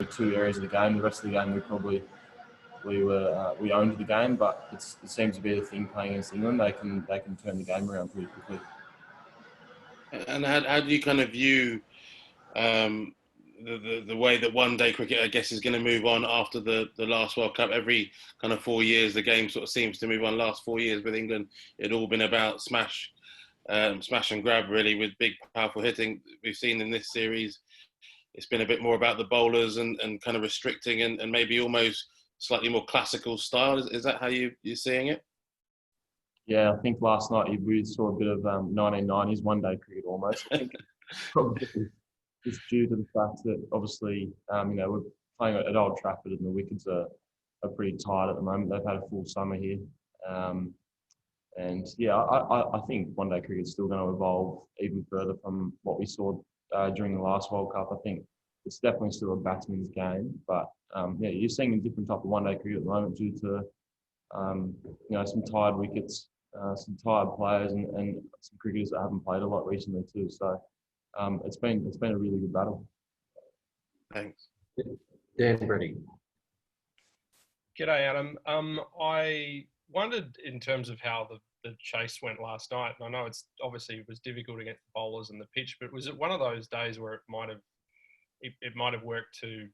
two areas of the game. The rest of the game we owned the game, but it seems to be the thing playing against England. They can turn the game around pretty quickly. And how do you kind of view the way that one-day cricket, I guess, is going to move on after the last World Cup? Every kind of 4 years, the game sort of seems to move on. Last 4 years with England, it all been about smash and grab, really, with big, powerful hitting. We've seen in this series, it's been a bit more about the bowlers and kind of restricting and maybe almost slightly more classical style. Is that how you're seeing it? Yeah, I think last night we saw a bit of 1990s one-day cricket almost. I think probably it's due to the fact that obviously, we're playing at Old Trafford and the wickets are pretty tight at the moment. They've had a full summer here. And yeah, I think one-day cricket's still going to evolve even further from what we saw during the last World Cup. I think it's definitely still a batsman's game, but you're seeing a different type of one-day cricket at the moment due to some tired wickets, some tired players, and some cricketers that haven't played a lot recently too. So it's been a really good battle. Thanks. Dan Brady. G'day, Adam. I wondered in terms of how the chase went last night. And I know it was difficult against the bowlers and the pitch, but was it one of those days where it might have worked to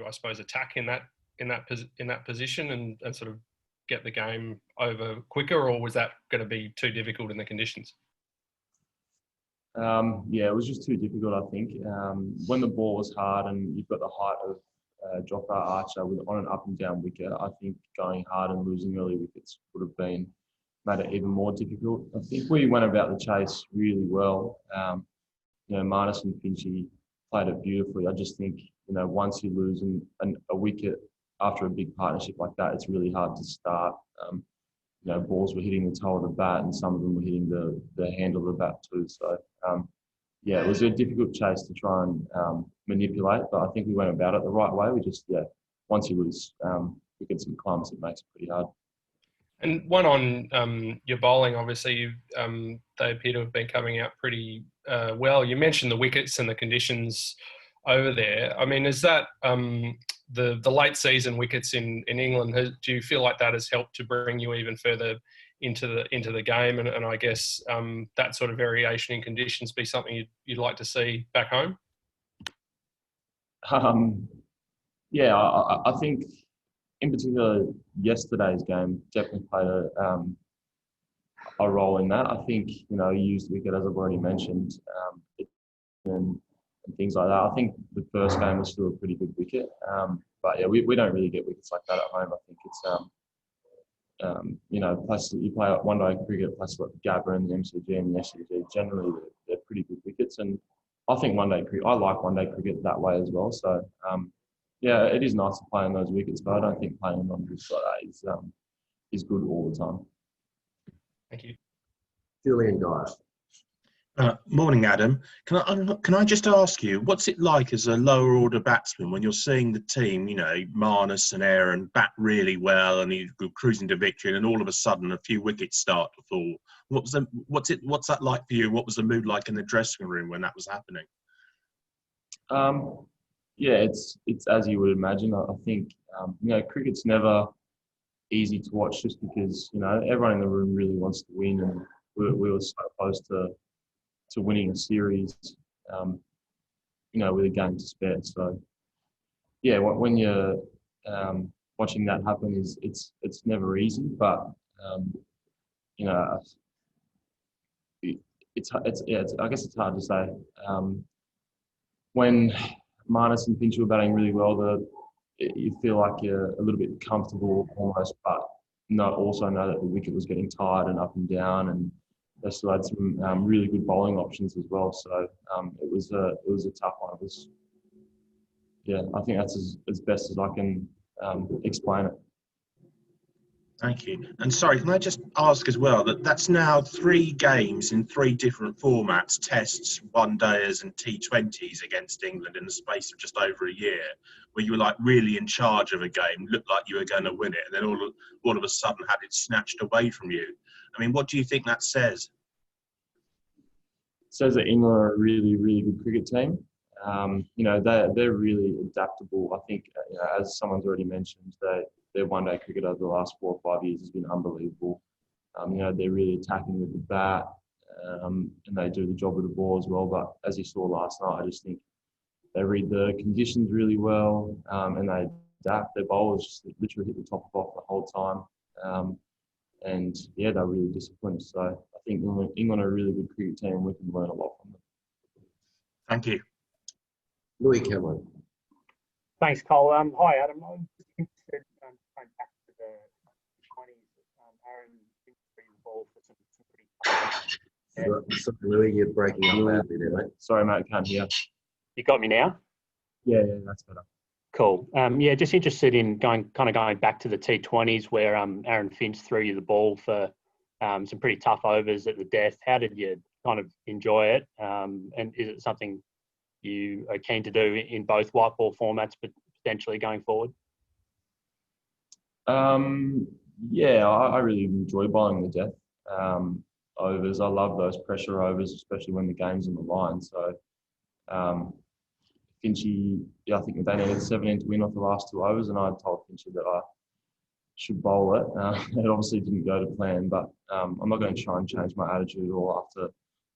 I suppose attack in that position and sort of get the game over quicker, or was that going to be too difficult in the conditions? It was just too difficult, I think. When the ball was hard and you've got the height of Jofra Archer on an up and down wicket, I think going hard and losing early wickets would have made it even more difficult. I think we went about the chase really well. Marnus and Finchy played it beautifully. I just think, once you lose a wicket after a big partnership like that, it's really hard to start. Balls were hitting the toe of the bat and some of them were hitting the handle of the bat too. So, it was a difficult chase to try and manipulate, but I think we went about it the right way. We just, once you lose wickets and clumps, it makes it pretty hard. And one on your bowling, obviously, they appear to have been coming out pretty well. You mentioned the wickets and the conditions over there. I mean, is that the late season wickets in England? Do you feel like that has helped to bring you even further into the game? And I guess that sort of variation in conditions be something you'd like to see back home? I think in particular yesterday's game definitely played a role in that. I think he used the wicket, as I've already mentioned, and things like that. I think the first game was still a pretty good wicket, but we don't really get wickets like that at home. I think it's plus you play one-day cricket plus like Gabba and the MCG and the SCG. Generally, they're pretty good wickets, and I think one-day cricket. I like one-day cricket that way as well. So it is nice to play on those wickets, but I don't think playing on wickets like that is good all the time. Thank you. Julian Dyer. Morning, Adam. Can I just ask you, what's it like as a lower order batsman when you're seeing the team, Marnus and Aaron bat really well and you're cruising to victory, and all of a sudden a few wickets start to fall? What's that like for you? What was the mood like in the dressing room when that was happening? It's as you would imagine. I think cricket's never easy to watch just because everyone in the room really wants to win, and we were so close to winning a series, with a game to spare. So, when you're watching that happen, it's never easy. But I guess it's hard to say. When Marnus and Finch were batting really well, you feel like you're a little bit comfortable almost, but also know that the wicket was getting tired and up and down, and they still had some really good bowling options as well. So it was a tough one. I think that's as best as I can explain it. Thank you. And sorry, can I just ask as well that's now 3 games in 3 different formats: Tests, one-dayers, and T20s against England in the space of just over a year, where you were like really in charge of a game, looked like you were going to win it, and then all of a sudden had it snatched away from you. I mean, what do you think that says? It says that England are a really, really good cricket team. they're really adaptable. I think, as someone's already mentioned, their one-day cricket over the last 4 or 5 years has been unbelievable. They're really attacking with the bat, and they do the job with the ball as well. But as you saw last night, I just think they read the conditions really well, and they adapt. Their bowlers just literally hit the top off the whole time. And yeah, they're really disciplined. So I think England are a really good cricket team, and we can learn a lot from them. Thank you. Louis Cameron. Thanks, Cole. Hi, Adam. I'm just interested going back to the 20s. Aaron threw the ball for some pretty tough. Sorry, Louis, you're breaking up badly there, mate. Sorry, mate, I can't hear. You got me now? Yeah, that's better. Cool. Just interested in going back to the T20s where Aaron Finch threw you the ball for some pretty tough overs at the death. How did you kind of enjoy it? And is it something you are keen to do in both white ball formats, but potentially going forward? I really enjoy bowling the death overs. I love those pressure overs, especially when the game's on the line. So Finchy, I think they needed 17 to win off the last 2 overs, and I told Finchy that I should bowl it. It obviously didn't go to plan, but I'm not going to try and change my attitude at all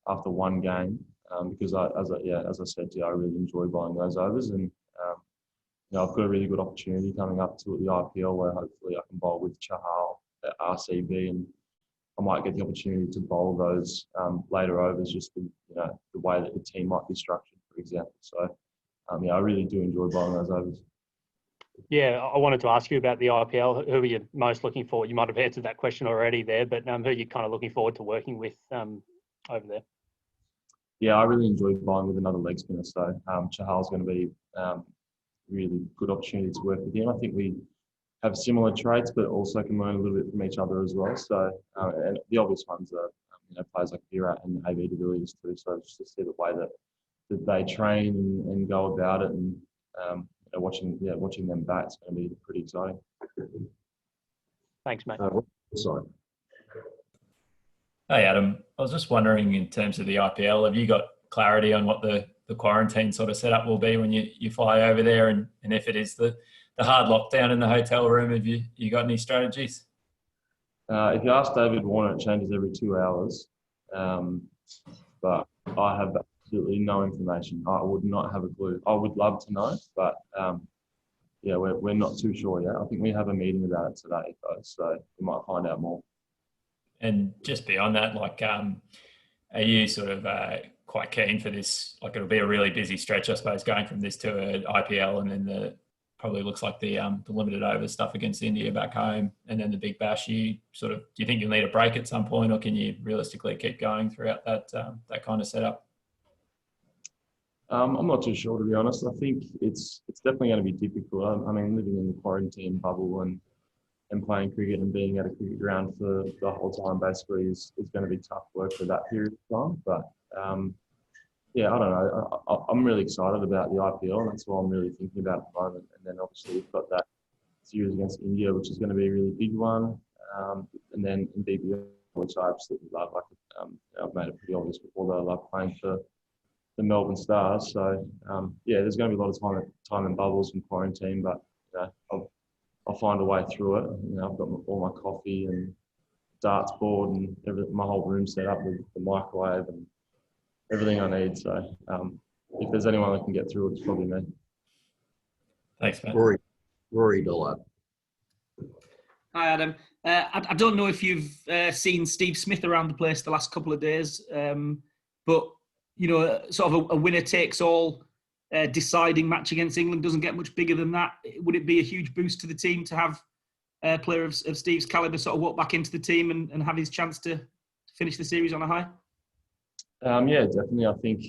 after one game, because as I said to you, I really enjoy bowling those overs, and I've got a really good opportunity coming up to the IPL where hopefully I can bowl with Chahal at RCB, and I might get the opportunity to bowl those later overs, just with, the way that the team might be structured, for example. So I really do enjoy bowling those overs. Yeah, I wanted to ask you about the IPL. Who are you most looking for? You might have answered that question already there, but who are you kind of looking forward to working with over there? Yeah, I really enjoy bowling with another leg spinner. So Chahal's going to be really good opportunity to work with him. I think we have similar traits, but also can learn a little bit from each other as well. So and the obvious ones are players like Virat and AB de Villiers too. So just to see the way that they train and go about it, and watching them bat, it's going to be pretty exciting. Thanks, mate. Sorry. Hey, Adam. I was just wondering, in terms of the IPL, have you got clarity on what the quarantine sort of setup will be when you fly over there, and if it is the hard lockdown in the hotel room, have you got any strategies? If you ask David Warner, it changes every 2 hours, but I have absolutely no information. I would not have a clue. I would love to know, but we're not too sure yet. I think we have a meeting about it today, though, so we might find out more. And just beyond that, are you sort of quite keen for this? It'll be a really busy stretch, I suppose, going from this to an IPL, and then probably looks like the limited over stuff against India back home, and then the Big Bash. Do you think you'll need a break at some point, or can you realistically keep going throughout that kind of setup? I'm not too sure, to be honest. I think it's definitely going to be difficult. I mean, living in the quarantine bubble and playing cricket and being at a cricket ground for the whole time basically is going to be tough work for that period of time. But I don't know. I'm really excited about the IPL, and that's what I'm really thinking about at the moment. And then obviously we've got that series against India, which is going to be a really big one. And then in BBL, which I absolutely love. I've made it pretty obvious before that I love playing for the Melbourne Stars. So there's going to be a lot of time in bubbles and quarantine, but I'll find a way through it. I've got all my coffee and darts board and my whole room set up with the microwave and everything I need. So if there's anyone that can get through it, it's probably me. Thanks, man. Rory Dollar. Hi, Adam. I don't know if you've seen Steve Smith around the place the last couple of days, but sort of a winner takes all deciding match against England doesn't get much bigger than that. Would it be a huge boost to the team to have a player of Steve's calibre sort of walk back into the team and have his chance to finish the series on a high? Definitely. I think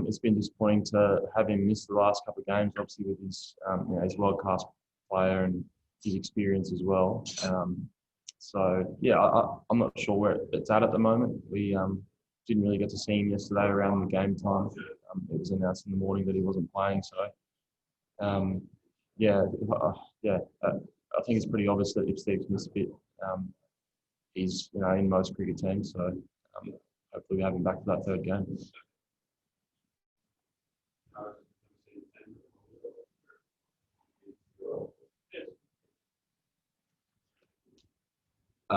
it's been disappointing to have him miss the last couple of games, obviously with his his world-class player and his experience as well. I'm not sure where it's at the moment. We didn't really get to see him yesterday around the game time. It was announced in the morning that he wasn't playing. So, I think it's pretty obvious that if Steve's missed a bit, he's in most cricket teams. So hopefully we have him back for that third game.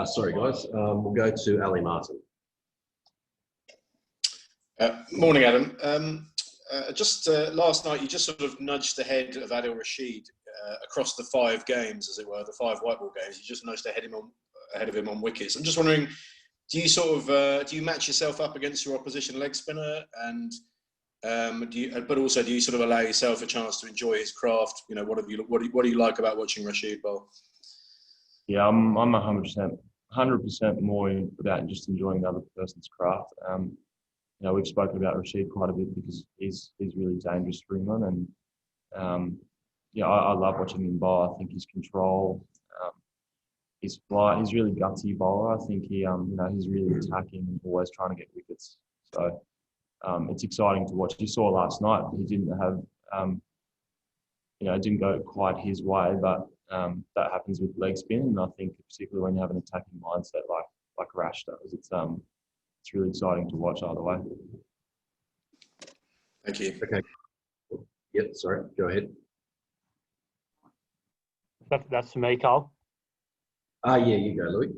Sorry, guys. We'll go to Ali Martin. Morning, Adam. Last night, you just sort of nudged ahead of Adil Rashid across the 5 games, as it were, the 5 white ball games. You just nudged ahead of him on wickets. I'm just wondering, do you sort of do you match yourself up against your opposition leg spinner, and do you sort of allow yourself a chance to enjoy his craft? You know, what do you like about watching Rashid bowl? Yeah, I'm 100% more about just enjoying the other person's craft. You know, we've spoken about Rashid quite a bit because he's really dangerous for England, and yeah, I love watching him bowl. I think his control, his flight, he's really gutsy bowler. I think he, you know, he's really attacking and always trying to get wickets. So it's exciting to watch. You saw last night, he didn't have, you know, it didn't go quite his way, but that happens with leg spin. And I think particularly when you have an attacking mindset like Rash does, it's really exciting to watch either way. Thank you. Okay. Yep, sorry, go ahead. That's for me, Cole. Yeah, you go, Louis.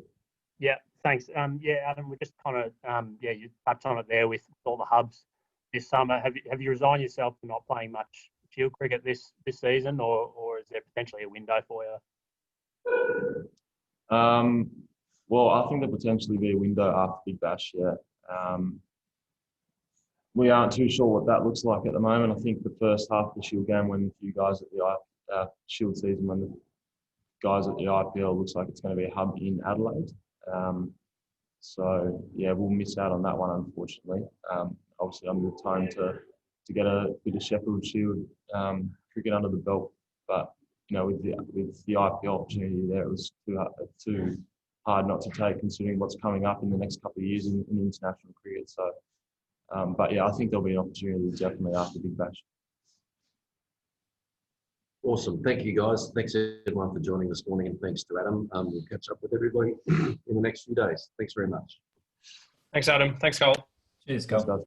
Yeah, thanks. Yeah, Adam, we just kind of, you touched on it there with all the hubs this summer. Have you resigned yourself to not playing much field cricket this season, or is there potentially a window for you? Well, I think there'll potentially be a window after Big Bash, yeah. We aren't too sure what that looks like at the moment. I think the first half of the Shield game, when a few guys at the Shield season, when the guys at the IPL, looks like it's going to be a hub in Adelaide. So, yeah, we'll miss out on that one, unfortunately. Obviously, under the time to get a bit of Sheffield Shield cricket under the belt. But, you know, with the IPL opportunity there, it was too hard not to take, considering what's coming up in the next couple of years in international cricket. So, but yeah, I think there'll be an opportunity definitely after Big Bash. Awesome. Thank you, guys. Thanks, everyone, for joining this morning, and thanks to Adam. We'll catch up with everybody in the next few days. Thanks very much. Thanks, Adam. Thanks, Cole. Cheers, Cole.